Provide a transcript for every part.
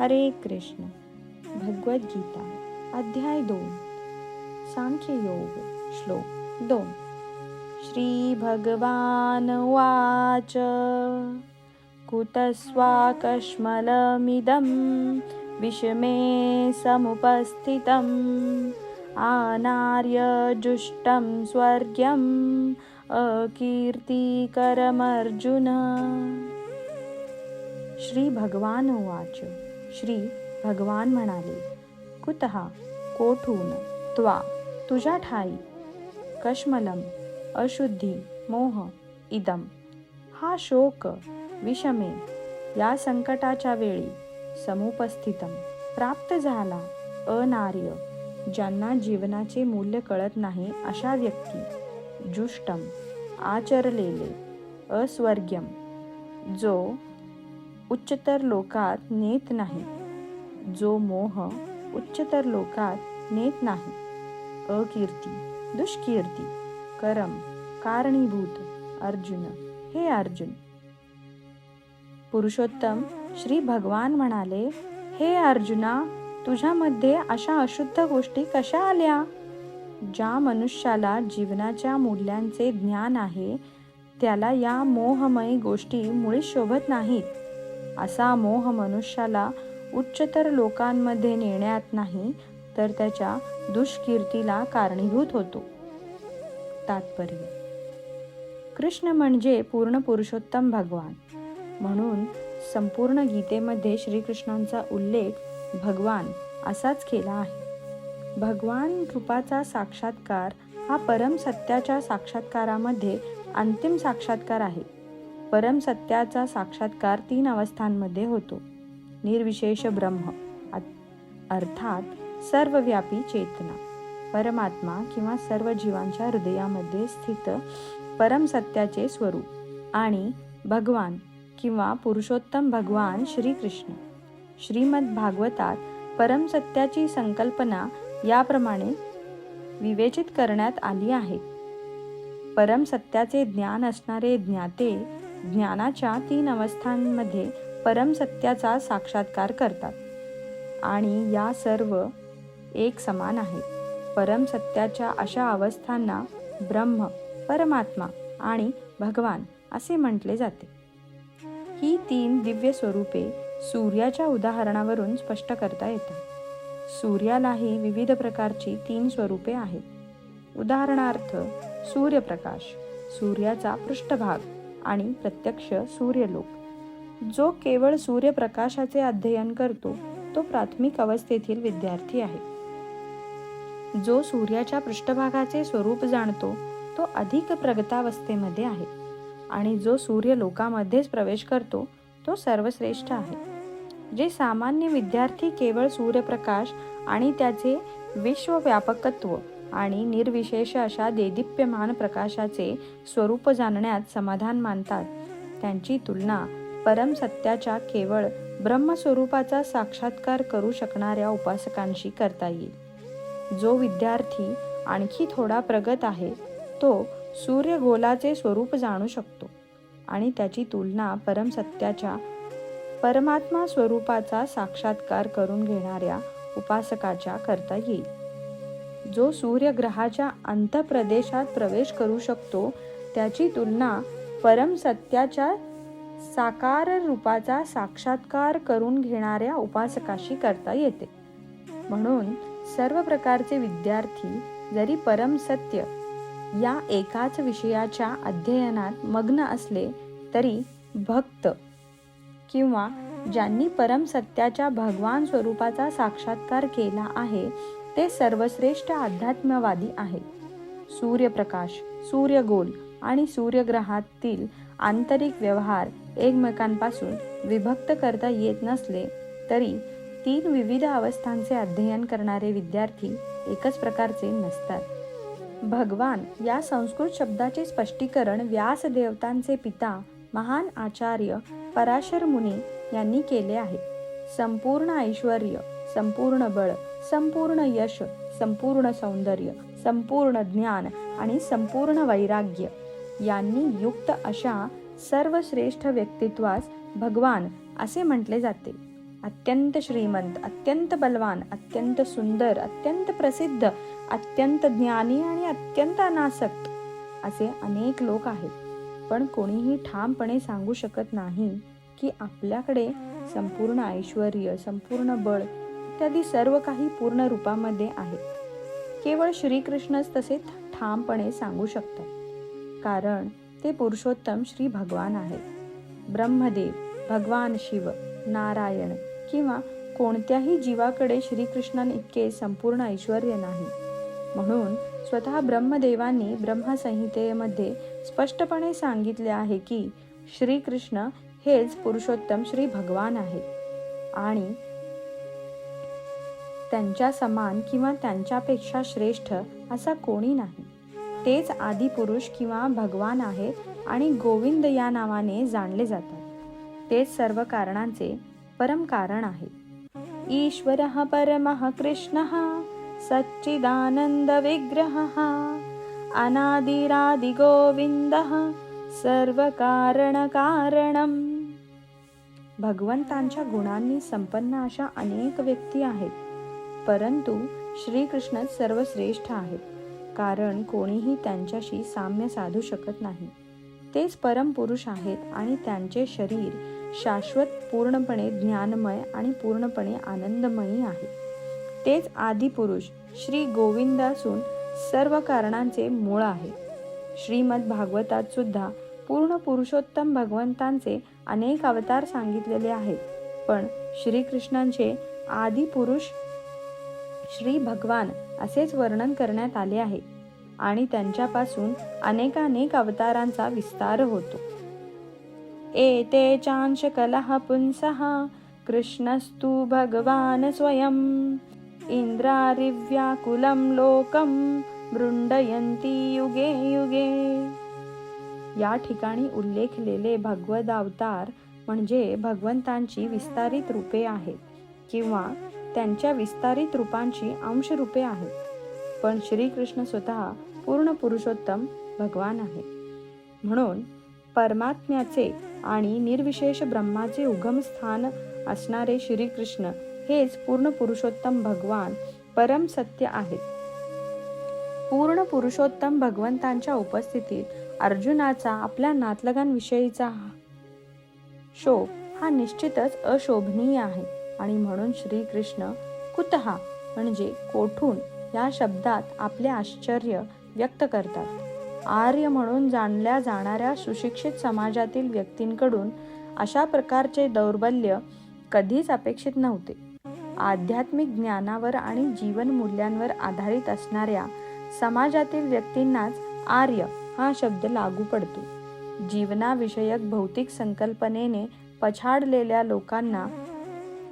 हरे कृष्ण. भगवद्गीता अध्याय 2 सांख्ययोग श्लोक 2. श्री भगवान उवाच कुतस्त्वाकश्मलमिदं विषमे समुपस्थितम् आनार्यजुष्टं स्वर्ग्यम् अकीर्तिकरमर्जुन. श्री भगवान उवाच. श्री भगवान म्हणाले, कुतः कोठून, त्वा तुझ्या ठाई, कश्मलम अशुद्धी मोह, इदम हा शोक, विषमे या संकटाच्या वेळी, समुपस्थितम प्राप्त झाला, अनार्य ज्यांना जीवनाचे मूल्य कळत नाही अशा व्यक्ती, जुष्टम आचरलेले, अस्वर्ग्यम जो उच्चतर लोकात नेत नाही, जो मोह उच्चतर लोकात नेत नाही, अकीर्ती दुष्कीर्ती, करम कारणीभूत, अर्जुन हे अर्जुन. पुरुषोत्तम श्री भगवान म्हणाले, हे अर्जुना, तुझ्यामध्ये अशा अशुद्ध गोष्टी कशा आल्या? ज्या मनुष्याला जीवनाच्या मूल्यांचे ज्ञान आहे त्याला या मोहमयी गोष्टी मुळीच शोभत नाहीत. असा मोह मनुष्याला उच्चतर लोकांमध्ये नेण्यात नाही तर त्याच्या दुष्कीर्तीला कारणीभूत होतो. तात्पर्य: कृष्ण म्हणजे पूर्ण पुरुषोत्तम भगवान. म्हणून संपूर्ण गीतेमध्ये श्रीकृष्णांचा उल्लेख भगवान असाच केला आहे. भगवान रूपाचा साक्षात्कार हा परम सत्याच्या साक्षात्कारामध्ये अंतिम साक्षात्कार आहे. परम सत्याचा साक्षात्कार 3 अवस्थांमध्ये होतो. निर्विशेष ब्रह्म अर्थात सर्वव्यापी चेतना, परमात्मा किंवा सर्व जीवांच्या हृदयामध्ये स्थित परम सत्याचे स्वरूप, आणि भगवान किंवा पुरुषोत्तम भगवान श्रीकृष्ण. श्रीमद भागवतात परम सत्याची संकल्पना याप्रमाणे विवेचित करण्यात आली आहे. परम सत्याचे ज्ञान असणारे ज्ञाते ज्ञानाच्या 3 अवस्थांमध्ये परम सत्याचा साक्षात्कार करतात आणि या सर्व एक समान आहेत. परम सत्याच्या अशा अवस्थांना ब्रह्म, परमात्मा आणि भगवान असे म्हटले जाते. ही 3 दिव्य स्वरूपे सूर्याच्या उदाहरणावरून स्पष्ट करता येतात. सूर्यालाही विविध प्रकारची 3 स्वरूपे आहेत. उदाहरणार्थ सूर्यप्रकाश, सूर्याचा पृष्ठभाग आणि प्रत्यक्ष सूर्यलोक. जो केवळ सूर्यप्रकाशाचे अध्ययन करतो तो प्राथमिक अवस्थेतील विद्यार्थी आहे. जो सूर्याच्या पृष्ठभागाचे स्वरूप जाणतो तो अधिक प्रगतावस्थेमध्ये आहे आणि जो सूर्यलोकामध्येच प्रवेश करतो तो सर्वश्रेष्ठ आहे. जे सामान्य विद्यार्थी केवळ सूर्यप्रकाश आणि त्याचे विश्वव्यापकत्व आणि निर्विशेष अशा देदीप्यमान प्रकाशाचे स्वरूप जाणण्यात समाधान मानतात, त्यांची तुलना परम सत्याच्या केवळ ब्रह्मस्वरूपाचा साक्षात्कार करू शकणाऱ्या उपासकांशी करता येईल. जो विद्यार्थी आणखी थोडा प्रगत आहे तो सूर्यगोलाचे स्वरूप जाणू शकतो आणि त्याची तुलना परम सत्याच्या परमात्मा स्वरूपाचा साक्षात्कार करून घेणाऱ्या उपासकाच्या करता येईल. जो सूर्यग्रहाच्या अंतःप्रदेशात प्रवेश करू शकतो त्याची तुलना परम सत्याच्या साकार रूपाचा साक्षात्कार करून घेणाऱ्या उपासकाशी करता येते. म्हणून सर्व प्रकारचे विद्यार्थी जरी परम सत्य या एकाच विषयाच्या अध्ययनात मग्न असले तरी भक्त किंवा ज्यांनी परम सत्याच्या भगवान स्वरूपाचा साक्षात्कार केला आहे ते सर्वश्रेष्ठ अध्यात्मवादी आहेत. सूर्यप्रकाश, सूर्यगोल आणि सूर्यग्रहातील आंतरिक व्यवहार एकमेकांपासून विभक्त करता येत नसले तरी 3 विविध अवस्थांचे अध्ययन करणारे विद्यार्थी एकच प्रकारचे नसतात. भगवान या संस्कृत शब्दाचे स्पष्टीकरण व्यासदेवतांचे पिता महान आचार्य पराशर मुनी यांनी केले आहे. संपूर्ण ऐश्वर्य, संपूर्ण बळ, संपूर्ण यश, संपूर्ण सौंदर्य, संपूर्ण ज्ञान आणि संपूर्ण वैराग्य यांनी युक्त अशा सर्वश्रेष्ठ व्यक्तित्वास भगवान असे म्हटले जाते. अत्यंत श्रीमंत, अत्यंत बलवान, अत्यंत सुंदर, अत्यंत प्रसिद्ध, अत्यंत ज्ञानी आणि अत्यंत अनासक्त असे अनेक लोक आहेत. पण कोणीही ठामपणे सांगू शकत नाही की आपल्याकडे संपूर्ण ऐश्वर्य, संपूर्ण बळ इत्यादी सर्व काही पूर्ण रूपामध्ये आहे. केवळ श्रीकृष्णच तसे ठामपणे सांगू शकतात, कारण ते पुरुषोत्तम श्री भगवान आहेत. ब्रह्मदेव, भगवान शिव, नारायण किंवा कोणत्याही जीवाकडे श्रीकृष्णांइतके संपूर्ण ऐश्वर्य नाही. म्हणून स्वतः ब्रह्मदेवांनी ब्रह्मसंहितेमध्ये स्पष्टपणे सांगितले आहे की श्रीकृष्ण हेच पुरुषोत्तम श्री भगवान आहेत आणि त्यांच्या समान किंवा त्यांच्यापेक्षा श्रेष्ठ असा कोणी नाही. तेच आदिपुरुष किंवा भगवान आहेत आणि गोविंद या नावाने जाणले जातात. तेच सर्व कारणांचे परम कारण आहे. ईश्वरः परमः कृष्णः सच्चिदानंद विग्रहः अनादिरादि गोविंदः सर्व कारण कारणम. भगवंतांच्या गुणांनी संपन्न अशा अनेक व्यक्ती आहेत, परंतु श्रीकृष्ण सर्वश्रेष्ठ आहेत, कारण कोणीही त्यांच्याशी साम्य साधू शकत नाही. तेच परमपुरुष आहेत आणि त्यांचे शरीर शाश्वत, पूर्णपणे ज्ञानमय आणि पूर्णपणे आनंदमयी आहे. तेच आदिपुरुष श्री गोविंद असून सर्व कारणांचे मूळ आहे. श्रीमद भागवतात सुद्धा पूर्ण पुरुषोत्तम भगवंतांचे अनेक अवतार सांगितलेले आहेत, पण श्रीकृष्णांचे आदिपुरुष श्री भगवान असेच वर्णन करण्यात आले आहे आणि त्यांच्यापासून अनेकानेक अवतारांचा विस्तार होतो. एते चांश कलह पुंसः कृष्णस्तु भगवान स्वयं इंद्रारिव्याकुलं लोकं मृण्डयन्ति युगे युगे. या ठिकाणी उल्लेखलेले भगवद अवतार म्हणजे भगवंतांची विस्तारित रूपे आहेत किंवा त्यांच्या विस्तारित रूपांची अंशरूपे आहेत. पण श्रीकृष्ण स्वतः पूर्ण पुरुषोत्तम भगवान आहे. म्हणून परमात्म्याचे आणि निर्विशेष ब्रह्माचे उगमस्थान असणारे श्रीकृष्ण हेच पूर्ण पुरुषोत्तम भगवान परम सत्य आहेत. पूर्ण पुरुषोत्तम भगवंतांच्या उपस्थितीत अर्जुनाचा आपल्या नातलगांविषयीचा शोक हा निश्चितच अशोभनीय आहे आणि म्हणून श्रीकृष्ण कुतः म्हणजे कोठून या शब्दात आपले आश्चर्य व्यक्त करतात. आर्य म्हणून जाणल्या जाणाऱ्या सुशिक्षित समाजातील व्यक्तींकडून अशा प्रकारचे दौर्बल्य कधीच अपेक्षित नव्हते. आध्यात्मिक ज्ञानावर आणि जीवन मूल्यांवर आधारित असणाऱ्या समाजातील व्यक्तींनाच आर्य हा शब्द लागू पडतो. जीवनाविषयक भौतिक संकल्पनेने पछाडलेल्या लोकांना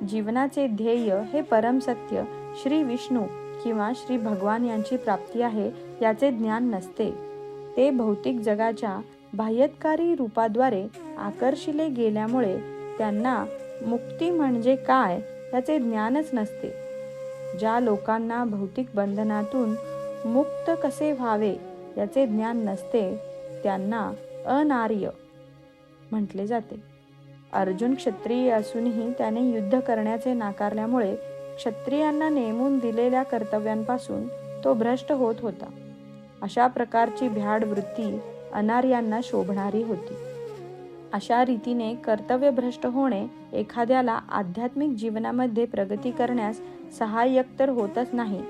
जीवनाचे ध्येय हे परमसत्य श्री विष्णू किंवा श्री भगवान यांची प्राप्ती आहे याचे ज्ञान नसते. ते भौतिक जगाच्या बाह्यकारी रूपाद्वारे आकर्षिले गेल्यामुळे त्यांना मुक्ती म्हणजे काय याचे ज्ञानच नसते. ज्या लोकांना भौतिक बंधनातून मुक्त कसे व्हावे याचे ज्ञान नसते त्यांना अनार्य म्हटले जाते. अर्जुन क्षत्रिय असूनही त्याने युद्ध करण्याचे नाकारल्यामुळे क्षत्रियांना नेमून दिलेल्या कर्तव्यांपासून तो भ्रष्ट होत होता. अशा प्रकारची भ्याड वृत्ती अनार्यांना शोभणारी होती. अशा रीतीने कर्तव्यभ्रष्ट होणे एखाद्याला आध्यात्मिक जीवनामध्ये प्रगती करण्यास सहाय्यक तर होतच नाही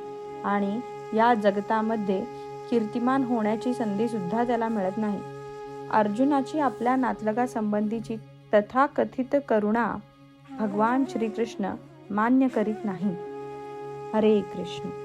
आणि या जगतामध्ये कीर्तिमान होण्याची संधी सुद्धा त्याला मिळत नाही. अर्जुनाची आपल्या नातलगासंबंधीची तथाकथित करुणा भगवान श्रीकृष्ण मान्य करीत नाही. हरे कृष्ण.